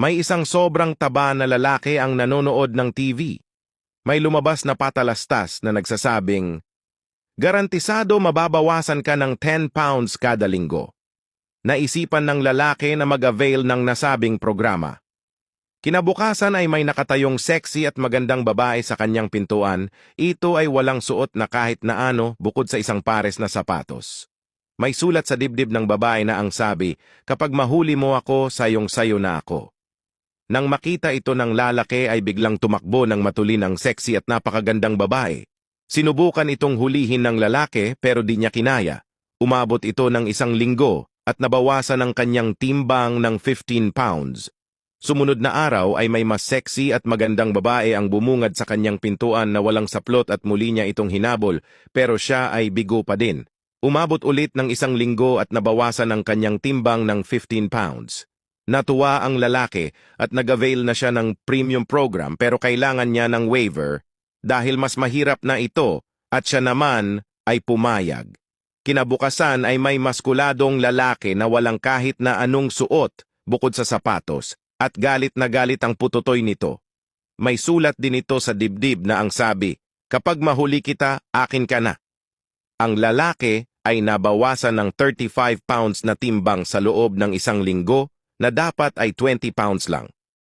May isang sobrang taba na lalaki ang nanonood ng TV. May lumabas na patalastas na nagsasabing, garantisado mababawasan ka ng 10 pounds kada linggo. Naisipan ng lalaki na mag-avail ng nasabing programa. Kinabukasan ay may nakatayong sexy at magandang babae sa kanyang pintuan. Ito ay walang suot na kahit na ano bukod sa isang pares na sapatos. May sulat sa dibdib ng babae na ang sabi, kapag mahuli mo ako, sayong-sayo na ako. Nang makita ito ng lalaki ay biglang tumakbo ng matulin ang sexy at napakagandang babae. Sinubukan itong hulihin ng lalaki pero di niya kinaya. Umabot ito ng 1 linggo at nabawasan ang kanyang timbang ng 15 pounds. Sumunod na araw ay may mas sexy at magandang babae ang bumungad sa kanyang pintuan na walang saplot at muli niya itong hinabol pero siya ay bigo pa din. Umabot ulit ng 1 linggo at nabawasan ang kanyang timbang ng 15 pounds. Natuwa ang lalaki at nag-avail na siya ng premium program pero kailangan niya ng waiver dahil mas mahirap na ito at siya naman ay pumayag. Kinabukasan ay may maskuladong lalaki na walang kahit na anong suot bukod sa sapatos at galit na galit ang putotoy nito. May sulat din ito sa dibdib na ang sabi, kapag mahuli kita, akin ka na. Ang lalaki ay nabawasan ng 35 pounds na timbang sa loob ng 1 linggo na dapat ay 20 pounds lang.